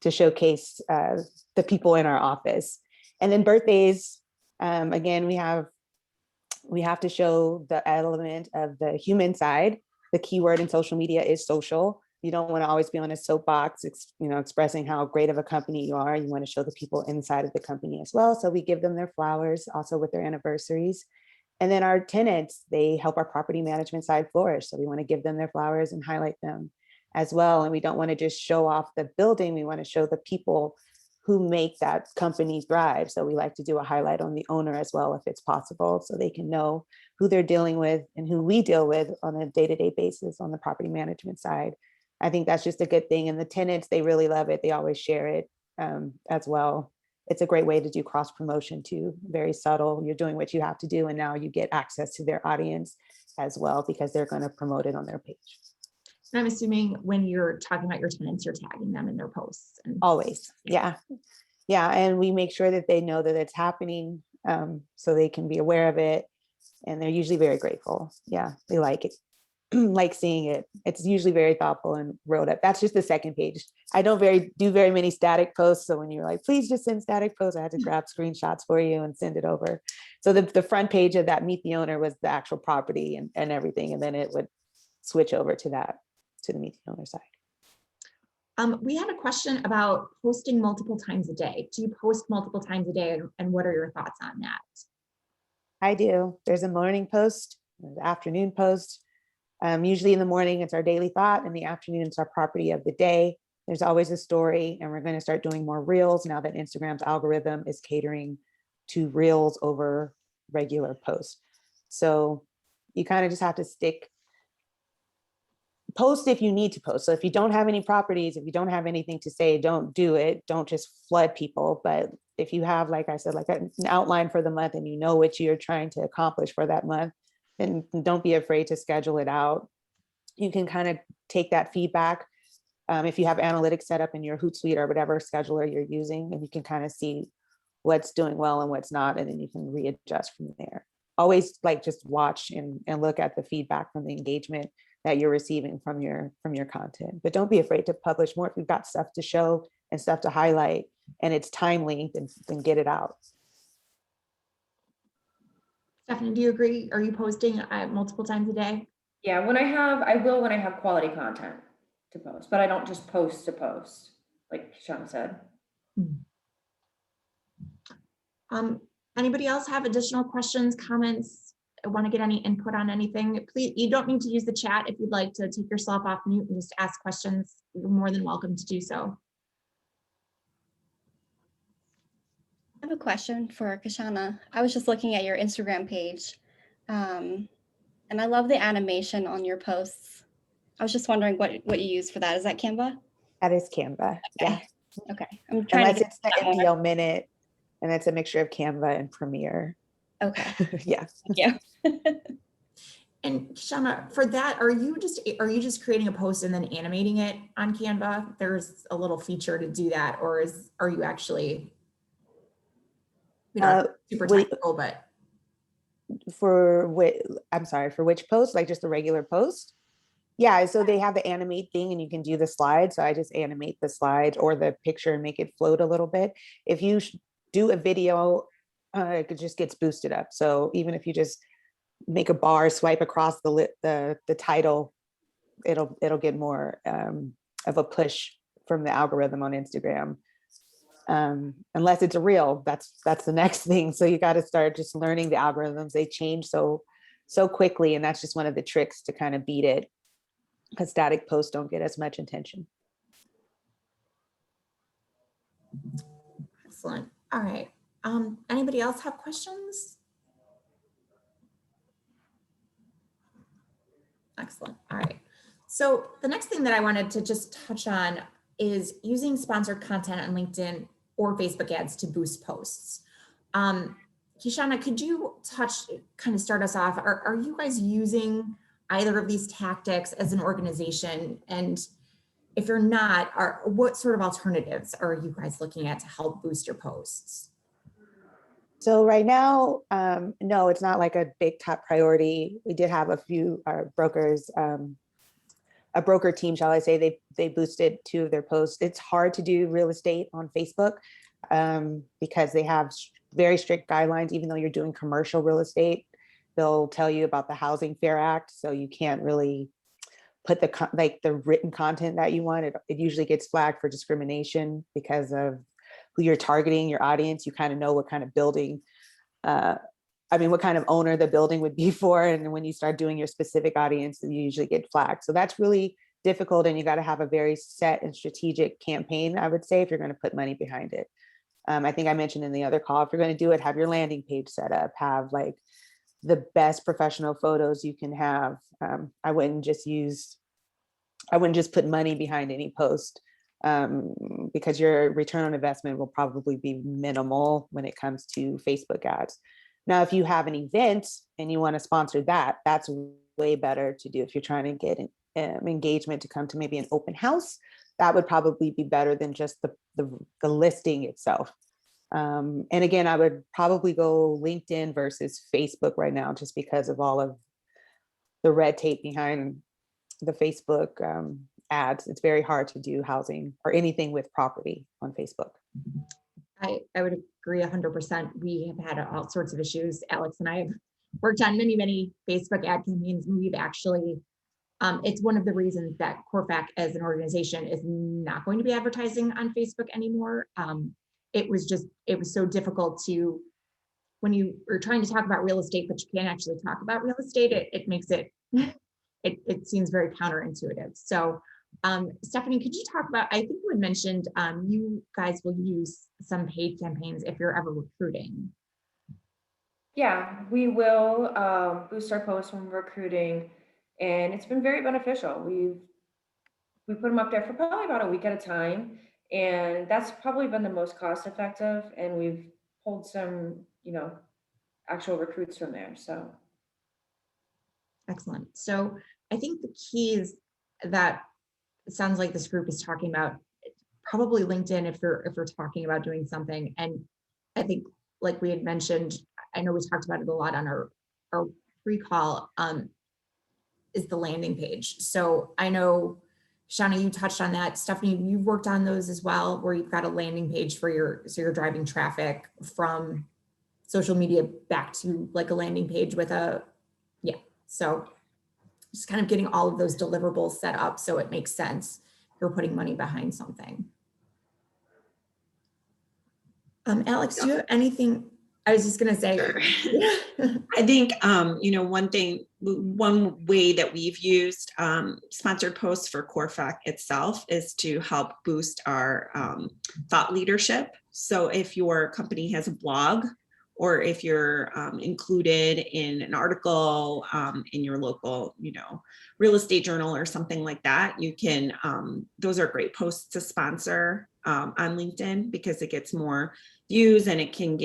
to showcase the people in our office. And then birthdays, again, we have to show the element of the human side. The keyword in social media is social. You don't want to always be on a soapbox, expressing how great of a company you are. You want to show the people inside of the company as well. So we give them their flowers, also with their anniversaries. And then our tenants, they help our property management side flourish. So we want to give them their flowers and highlight them as well. And we don't want to just show off the building. We want to show the people who make that company thrive. So we like to do a highlight on the owner as well, if it's possible, so they can know who they're dealing with and who we deal with on a day-to-day basis on the property management side. I think that's just a good thing. And the tenants, they really love it. They always share it as well. It's a great way to do cross promotion too. Very subtle. You're doing what you have to do. And now you get access to their audience as well, because they're going to promote it on their page. And I'm assuming when you're talking about your tenants, you're tagging them in their posts. Always. Yeah. And we make sure that they know that it's happening, so they can be aware of it. And they're usually very grateful. Yeah, they like it. Like seeing it. It's usually very thoughtful and wrote up. That's just the second page. I don't do very many static posts. So when you're like, please just send static posts, I had to grab screenshots for you and send it over. So the front page of that Meet the Owner was the actual property and everything. And then it would switch over to the Meet the Owner side. We had a question about posting multiple times a day. Do you post multiple times a day, and what are your thoughts on that? I do. There's a morning post, there's an afternoon post. Usually in the morning, it's our daily thought. In the afternoon, it's our property of the day. There's always a story, and we're going to start doing more reels now that Instagram's algorithm is catering to reels over regular posts. So you kind of just have to post if you need to post. So if you don't have any properties, if you don't have anything to say, don't do it. Don't just flood people. But if you have, like I said, like an outline for the month and you know what you're trying to accomplish for that month, then don't be afraid to schedule it out you can kind of take that feedback. If you have analytics set up in your Hootsuite or whatever scheduler you're using, and you can kind of see what's doing well and what's not, and then you can readjust from there. Always like just watch and look at the feedback from the engagement that you're receiving from your content. But don't be afraid to publish more. If you've got stuff to show and stuff to highlight and it's timely, then get it out. Stephanie, do you agree? Are you posting multiple times a day? Yeah, I will when I have quality content to post, but I don't just post to post, like Sean said. Anybody else have additional questions, comments? Want to get any input on anything? Please, you don't need to use the chat. If you'd like to take yourself off mute and just ask questions, you're more than welcome to do so. I have a question for Kashana. I was just looking at your Instagram page, and I love the animation on your posts. I was just wondering what you use for that. Is that Canva? That is Canva. Yeah. Okay. I'm trying Unless to it's the MDO Minute, and it's a mixture of Canva and Premiere. Okay. Yeah. Thank you. And Kashana, for that, are you just creating a post and then animating it on Canva? There's a little feature to do that, or are you actually, super technical, but I'm sorry, for which post? Like just a regular post? Yeah, so they have the animate thing and you can do the slide. So I just animate the slide or the picture and make it float a little bit. If you do a video, it just gets boosted up. So even if you just make a bar, swipe across the title, it'll get more of a push from the algorithm on Instagram. Unless it's a reel, that's the next thing. So you got to start just learning the algorithms. They change so quickly, and that's just one of the tricks to kind of beat it, because static posts don't get as much attention. excellent. All right. Anybody else have questions? Excellent. All right. So the next thing that I wanted to just touch on is using sponsored content on LinkedIn or Facebook ads to boost posts. Kishana, could you kind of start us off? Are you guys using either of these tactics as an organization? And if you're not, what sort of alternatives are you guys looking at to help boost your posts? So right now, no, it's not like a big top priority. We did have a few brokers, a broker team, shall I say, they boosted 2 of their posts. It's hard to do real estate on Facebook because they have very strict guidelines. Even though you're doing commercial real estate, they'll tell you about the Housing Fair Act. So you can't really put the written content that you want. It usually gets flagged for discrimination because of who you're targeting, your audience. You kind of know what kind of building, what kind of owner the building would be for. And when you start doing your specific audience, you usually get flagged. So that's really difficult. And you got to have a very set and strategic campaign, I would say, if you're going to put money behind it. I think I mentioned in the other call, if you're going to do it, have your landing page set up, have like the best professional photos you can have. I wouldn't just put money behind any post because your return on investment will probably be minimal when it comes to Facebook ads. Now, if you have an event and you want to sponsor that, that's way better to do. If you're trying to get engagement to come to maybe an open house, that would probably be better than just the listing itself. And again, I would probably go LinkedIn versus Facebook right now, just because of all of the red tape behind the Facebook ads. It's very hard to do housing or anything with property on Facebook. I would agree 100%. We have had all sorts of issues. Alex and I have worked on many Facebook ad campaigns, and we've actually, it's one of the reasons that CORFAC as an organization is not going to be advertising on Facebook anymore. It was so difficult to, when you are trying to talk about real estate, but you can't actually talk about real estate, it makes it, it seems very counterintuitive. So Stephanie, could you talk about, I think you had mentioned you guys will use some paid campaigns if you're ever recruiting. Yeah, we will boost our posts when recruiting, and it's been very beneficial. We put them up there for probably about a week at a time, and that's probably been the most cost effective, and we've pulled some, actual recruits from there. So Excellent. So I think the keys that it sounds like this group is talking about, probably LinkedIn if we're talking about doing something. And I think, like we had mentioned, I know we talked about it a lot on our pre-call, is the landing page. So I know, Shauna, you touched on that. Stephanie, you've worked on those as well, where you've got a landing page for so you're driving traffic from social media back to like a landing page with yeah. So just kind of getting all of those deliverables set up so it makes sense. You're putting money behind something. Alex, do you have anything? I was just gonna say. I think, one way that we've used sponsored posts for CORFAC itself is to help boost our thought leadership. So if your company has a blog, or if you're included in an article in your local, real estate journal or something like that, you can, those are great posts to sponsor on LinkedIn, because it gets more views and it can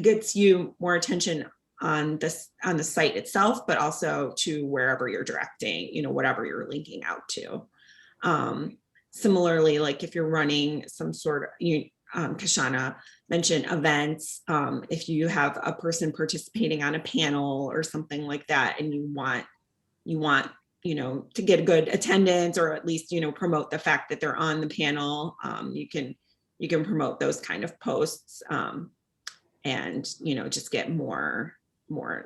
gets you more attention on the site itself, but also to wherever you're directing, whatever you're linking out to. Similarly, like if you're running some sort of, Kashana mentioned events, if you have a person participating on a panel or something like that, and you want to get a good attendance, or at least promote the fact that they're on the panel, you can promote those kind of posts, and just get more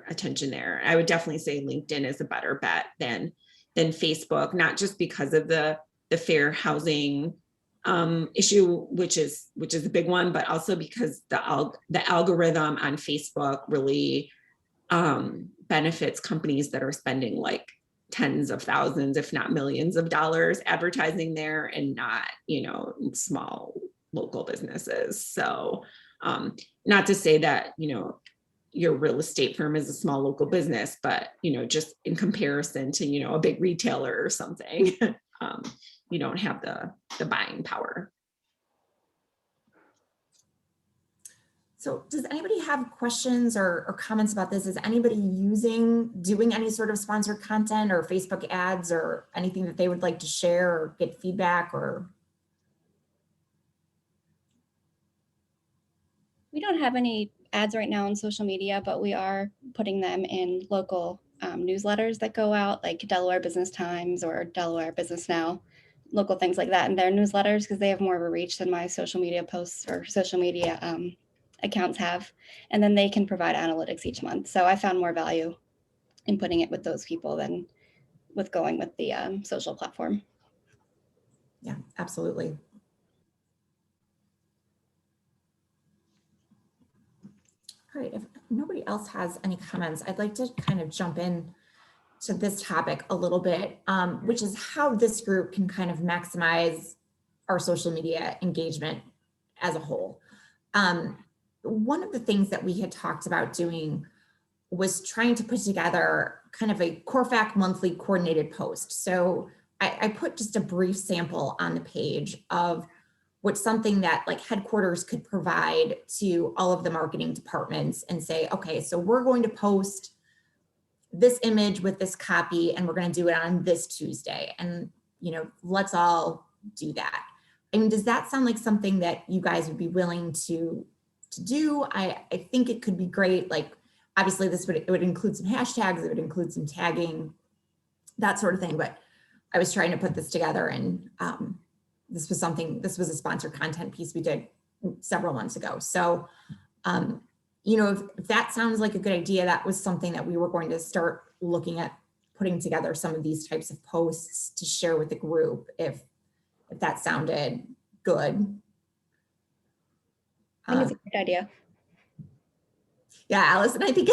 attention there. I would definitely say LinkedIn is a better bet than Facebook, not just because of the fair housing issue, which is a big one, but also because the algorithm on Facebook really benefits companies that are spending like tens of thousands, if not millions of dollars advertising there, and not, small local businesses. So not to say that, your real estate firm is a small local business, but, just in comparison to, a big retailer or something, you don't have the buying power. So does anybody have questions or comments about this? Is anybody doing any sort of sponsored content or Facebook ads or anything that they would like to share or get feedback or? We don't have any ads right now on social media, but we are putting them in local newsletters that go out, like Delaware Business Times or Delaware Business Now, local things like that in their newsletters, because they have more of a reach than my social media posts or social media accounts have. And then they can provide analytics each month. So I found more value in putting it with those people than with going with the social platform. Yeah, absolutely. All right, if nobody else has any comments, I'd like to kind of jump in to this topic a little bit, which is how this group can kind of maximize our social media engagement as a whole. One of the things that we had talked about doing was trying to put together kind of a CORFAC monthly coordinated post. So I put just a brief sample on the page of what's something that like headquarters could provide to all of the marketing departments and say, okay, so we're going to post this image with this copy and we're going to do it on this Tuesday. And, let's all do that. I mean, does that sound like something that you guys would be willing to do? I think it could be great. Like, obviously it would include some hashtags, it would include some tagging, that sort of thing. But I was trying to put this together, and this was a sponsored content piece we did several months ago. So, if that sounds like a good idea, that was something that we were going to start looking at, putting together some of these types of posts to share with the group, if that sounded good. I think it's a great idea. Yeah, Allison, I think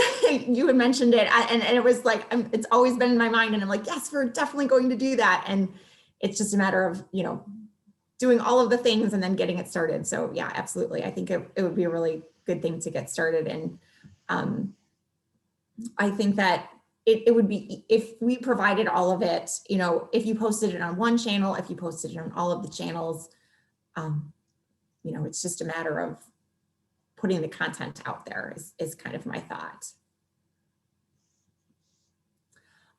you had mentioned it, and it was like, it's always been in my mind, and I'm like, yes, we're definitely going to do that. And it's just a matter of, doing all of the things and then getting it started. So yeah, absolutely. I think it would be a really good thing to get started. And I think that it would be, if we provided all of it, if you posted it on one channel, if you posted it on all of the channels, it's just a matter of putting the content out there is kind of my thought.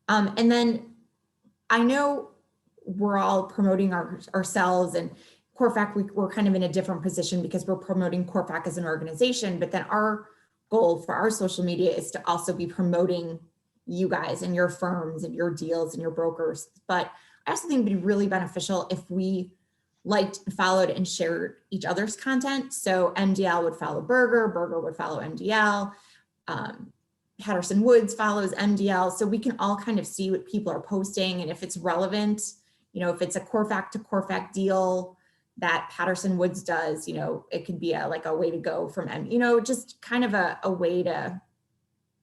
And then I know we're all promoting ourselves, and CORFAC, we're kind of in a different position because we're promoting CORFAC as an organization, but then our goal for our social media is to also be promoting you guys and your firms and your deals and your brokers. But I also think it'd be really beneficial if we liked, followed, and shared each other's content. So MDL would follow Burger would follow MDL, Patterson Woods follows MDL. So we can all kind of see what people are posting, and if it's relevant, you know, if it's a CORFAC to CORFAC deal that Patterson Woods does, you know, it could be like a way to go from you know, just kind of a way to,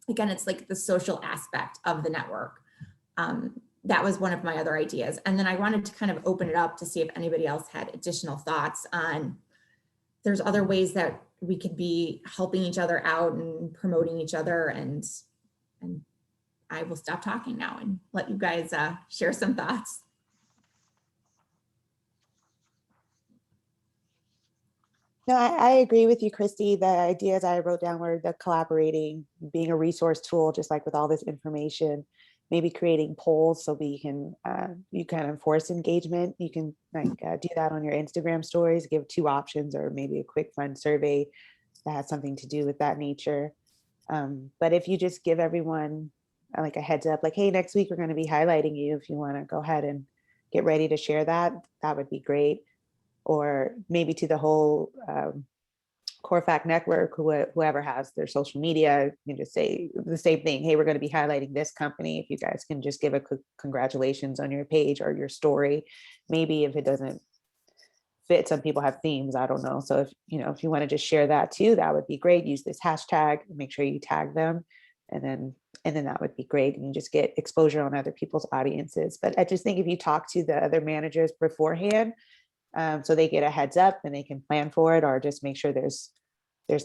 again, it's like the social aspect of the network. That was one of my other ideas. And then I wanted to kind of open it up to see if anybody else had additional thoughts on, there's other ways that we could be helping each other out and promoting each other. And I will stop talking now and let you guys share some thoughts. No, I agree with you, Christy. The ideas I wrote down were the collaborating, being a resource tool, just like with all this information, maybe creating polls so we can, you can enforce engagement. You can like do that on your Instagram stories, give 2 options, or maybe a quick fun survey that has something to do with that nature. But if you just give everyone like a heads up, like, hey, next week we're going to be highlighting you. If you want to go ahead and get ready to share that, that would be great. Or maybe to the whole CORFAC network, whoever has their social media, you can just say the same thing. Hey, we're going to be highlighting this company. If you guys can just give a congratulations on your page or your story. Maybe if it doesn't fit, some people have themes, I don't know. So if you know, if you want to just share that too, that would be great. Use this hashtag, make sure you tag them, and then that would be great. And you just get exposure on other people's audiences. But I just think if you talk to the other managers beforehand, so they get a heads up and they can plan for it, or just make sure there's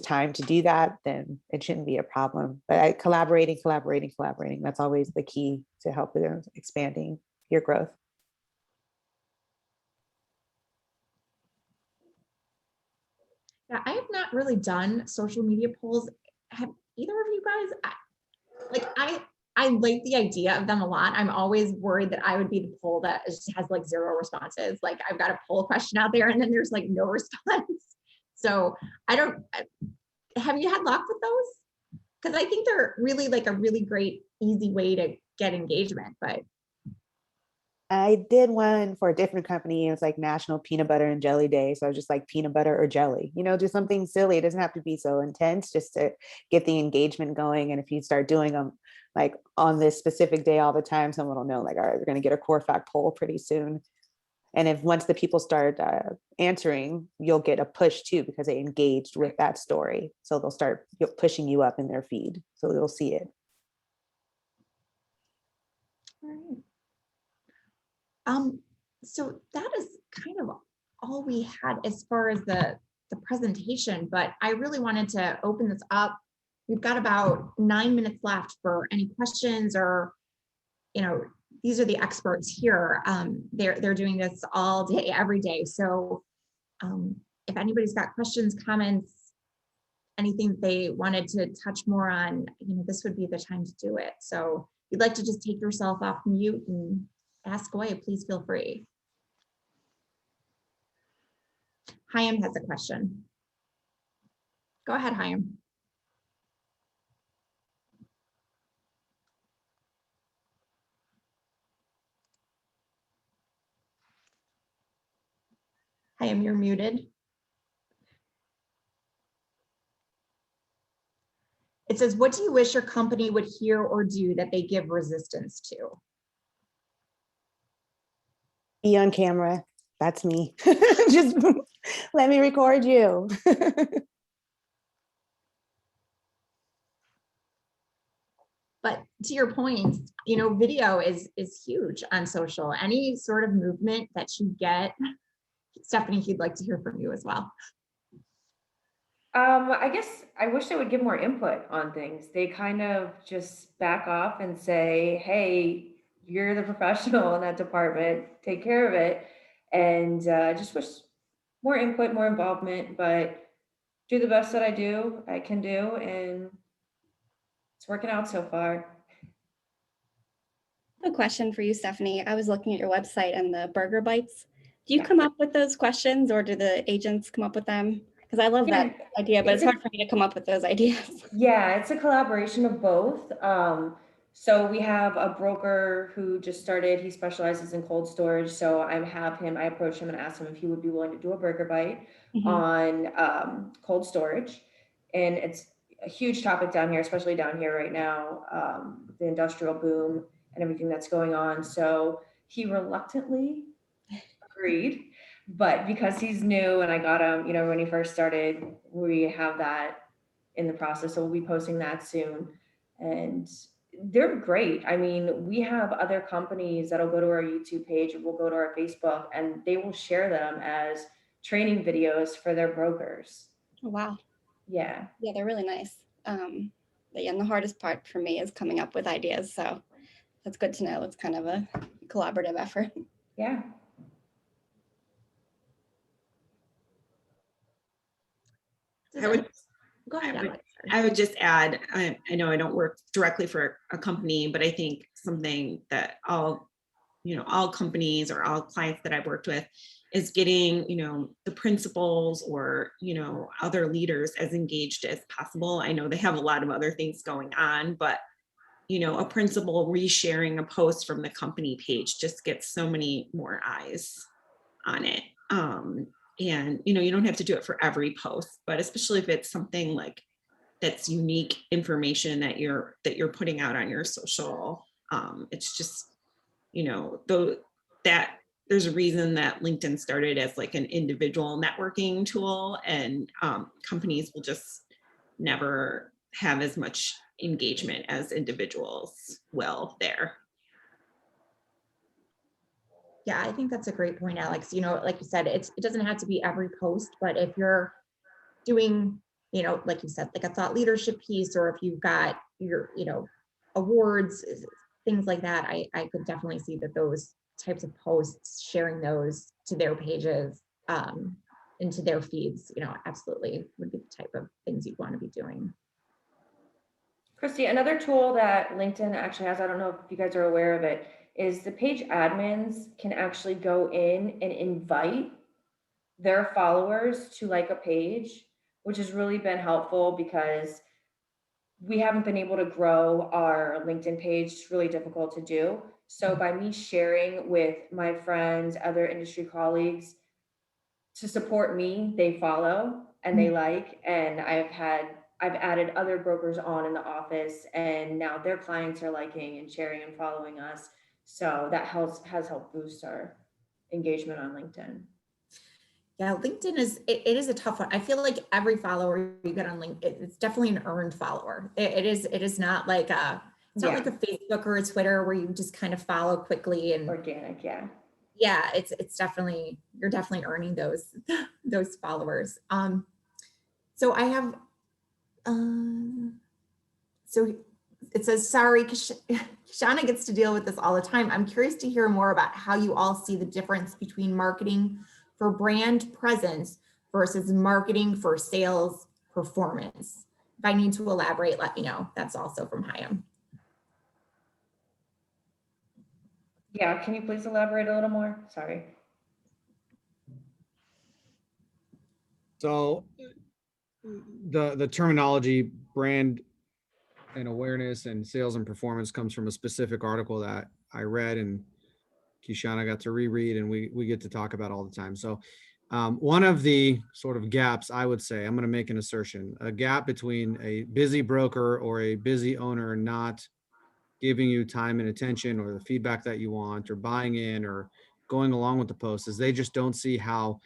time to do that, then it shouldn't be a problem. But collaborating, that's always the key to help with expanding your growth. Yeah, I have not really done social media polls. Have either of you guys? I like the idea of them a lot. I'm always worried that I would be the poll that just has like 0 responses. Like I've got a poll question out there and then there's like no response. So have you had luck with those? Because I think they're really like a really great, easy way to get engagement. But I did one for a different company. It was like National Peanut Butter and Jelly Day. So I was just like peanut butter or jelly, you know, just something silly. It doesn't have to be so intense, just to get the engagement going. And if you start doing them like on this specific day all the time, someone will know like, all right, we're going to get a CORFAC poll pretty soon. And if once the people start answering, you'll get a push too, because they engaged with that story. So they'll start pushing you up in their feed. So you'll see it. all right. So that is kind of all we had as far as the presentation, but I really wanted to open this up. We've got about 9 minutes left for any questions, or, you know, these are the experts here. They're doing this all day, every day. So if anybody's got questions, comments, anything they wanted to touch more on, you know, this would be the time to do it. So if you'd like to just take yourself off mute and ask away, please feel free. Chaim has a question. Go ahead, Chaim. Chaim, you're muted. It says, what do you wish your company would hear or do that they give resistance to? Be on camera. That's me. Just let me record you. But to your point, you know, video is huge on social. Any sort of movement that you get, Stephanie, he'd like to hear from you as well. I guess I wish they would give more input on things. They kind of just back off and say, hey, you're the professional in that department, take care of it. And just wish more input, more involvement, but do the best that I can do, and it's working out so far. a question for you, Stephanie. I was looking at your website and the burger bites. Do you Yeah. come up with those questions or do the agents come up with them? Because I love that idea, but it's hard for me to come up with those ideas. Yeah, it's a collaboration of both. So we have a broker who just started, he specializes in cold storage. So I approach him and ask him if he would be willing to do a burger bite on cold storage. And it's a huge topic down here, especially down here right now, the industrial boom and everything that's going on. So he reluctantly agreed, but because he's new and I got him, when he first started, we have that in the process. So we'll be posting that soon. And they're great. I mean, we have other companies that'll go to our YouTube page or will go to our Facebook and they will share them as training videos for their brokers. Oh, wow. Yeah. Yeah, they're really nice. But yeah, and the hardest part for me is coming up with ideas. So that's good to know. It's kind of a collaborative effort. Yeah. Does I would, Go ahead, I would- Alex. I would just add, I know I don't work directly for a company, but I think something that all companies or all clients that I've worked with is getting, the principals or, other leaders as engaged as possible. I know they have a lot of other things going on, but, a principal resharing a post from the company page just gets so many more eyes on it. And, you don't have to do it for every post, but especially if it's something like that's unique information that you're putting out on your social. It's just, that there's a reason that LinkedIn started as like an individual networking tool, and companies will just never have as much engagement as individuals will there. Yeah, I think that's a great point, Alex. Like you said, it doesn't have to be every post, but if you're doing, like you said, like a thought leadership piece, or if you've got your, awards, things like that, I could definitely see that those types of posts, sharing those to their pages, into their feeds, absolutely would be the type of things you'd want to be doing. Christy, another tool that LinkedIn actually has, I don't know if you guys are aware of it, is the page admins can actually go in and invite their followers to like a page, which has really been helpful because we haven't been able to grow our LinkedIn page. It's really difficult to do. So by me sharing with my friends, other industry colleagues to support me, they follow and they like, and I've added other brokers on in the office, and now their clients are liking and sharing and following us. So that has helped boost our engagement on LinkedIn. Yeah, LinkedIn it is a tough one. I feel like every follower you get on LinkedIn, it's definitely an earned follower. It is not like it's not like a Facebook or a Twitter where you just kind of follow quickly and Organic, yeah. Yeah, it's definitely, you're definitely earning those followers. So I have so it says, sorry, Kashana gets to deal with this all the time. I'm curious to hear more about how you all see the difference between marketing for brand presence versus marketing for sales performance. If I need to elaborate, let me know. That's also from Hyam. Yeah, can you please elaborate a little more? Sorry. So the terminology brand and awareness and sales and performance comes from a specific article that I read and Kishana got to reread, and we get to talk about all the time. So one of the sort of gaps, I would say, I'm going to make an assertion, a gap between a busy broker or a busy owner not giving you time and attention or the feedback that you want or buying in or going along with the post is they just don't see how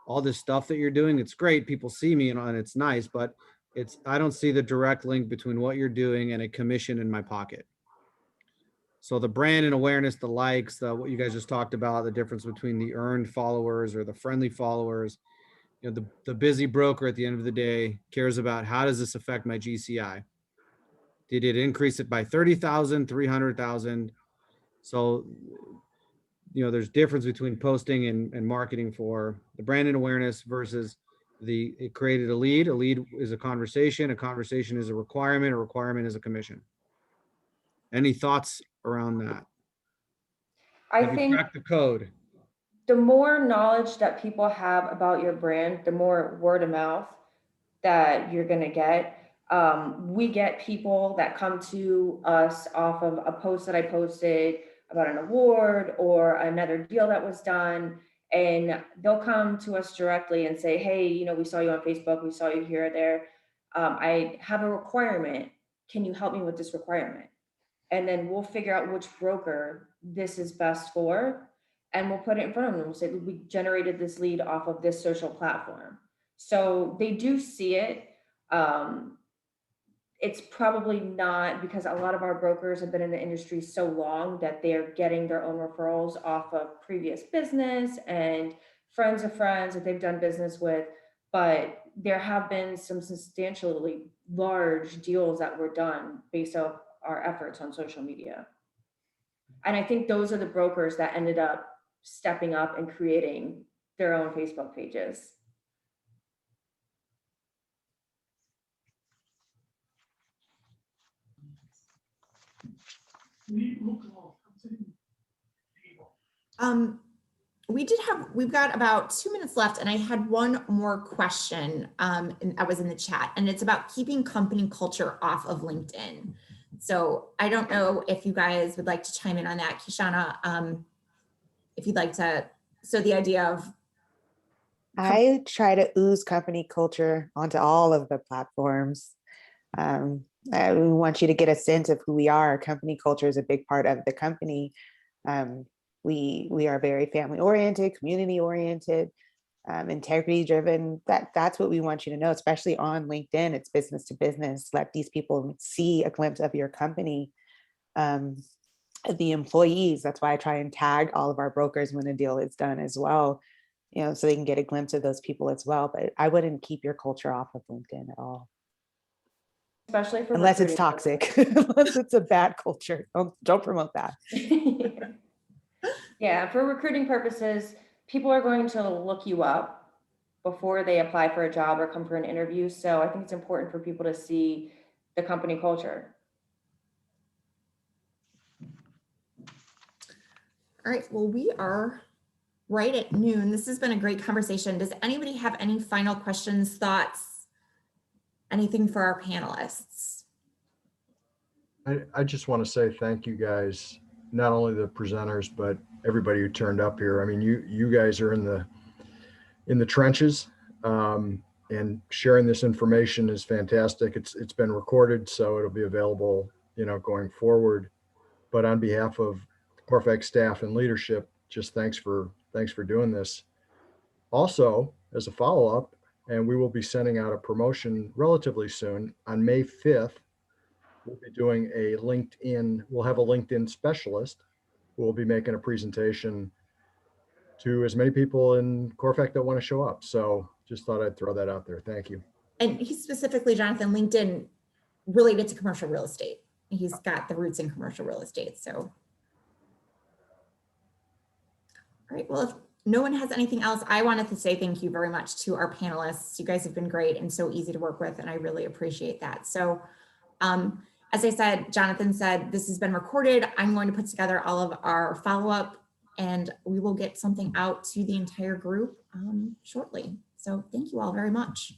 all this stuff that you're doing, it's great. People see me and it's nice, but I don't see the direct link between what you're doing and a commission in my pocket. So the brand and awareness, the likes, what you guys just talked about, the difference between the earned followers or the friendly followers, the busy broker at the end of the day cares about how does this affect my GCI? Did it increase it by 30,000, 300,000? So, there's difference between posting and marketing for the brand and awareness versus it created a lead. A lead is a conversation is a requirement is a commission. Any thoughts around that? I Have you think cracked the code? the more knowledge that people have about your brand, the more word of mouth that you're going to get. We get people that come to us off of a post that I posted about an award or another deal that was done. And they'll come to us directly and say, hey, you know, we saw you on Facebook, we saw you here or there. I have a requirement. Can you help me with this requirement? And then we'll figure out which broker this is best for. And we'll put it in front of them. We'll say, we generated this lead off of this social platform. So they do see it. It's probably not, because a lot of our brokers have been in the industry so long that they're getting their own referrals off of previous business and friends of friends that they've done business with. But there have been some substantially large deals that were done based off our efforts on social media. And I think those are the brokers that ended up stepping up and creating their own Facebook pages. We've got about 2 minutes left, and I had one more question, and I was in the chat, and it's about keeping company culture off of LinkedIn. So I don't know if you guys would like to chime in on that, Kishana, if you'd like to. So the idea of I try to ooze company culture onto all of the platforms. I want you to get a sense of who we are. Company culture is a big part of the company. We are very family oriented, community oriented, integrity driven. That's what we want you to know, especially on LinkedIn. It's business to business. Let these people see a glimpse of your company. The employees, that's why I try and tag all of our brokers when a deal is done as well, you know, so they can get a glimpse of those people as well. But I wouldn't keep your culture off of LinkedIn at all. Especially for unless it's recruiting toxic, unless it's a bad culture. Don't promote that. Yeah, for recruiting purposes, people are going to look you up before they apply for a job or come for an interview. So I think it's important for people to see the company culture. All right, well, we are right at noon. This has been a great conversation. Does anybody have any final questions, thoughts, anything for our panelists? I just want to say thank you guys, not only the presenters, but everybody who turned up here. I mean, you guys are in the trenches, and sharing this information is fantastic. It's been recorded, so it'll be available, you know, going forward. But on behalf of CORFAC staff and leadership, just thanks for doing this. Also, as a follow-up, and we will be sending out a promotion relatively soon on May 5th. We'll be doing a LinkedIn, we'll have a LinkedIn specialist who will be making a presentation to as many people in CORFAC that want to show up. So just thought I'd throw that out there. Thank you. And he's specifically, Jonathan, LinkedIn related to commercial real estate. He's got the roots in commercial real estate, so. All right, well, if no one has anything else, I wanted to say thank you very much to our panelists. You guys have been great and so easy to work with, and I really appreciate that. So, as I said, Jonathan said, this has been recorded. I'm going to put together all of our follow-up, and we will get something out to the entire group shortly. So thank you all very much.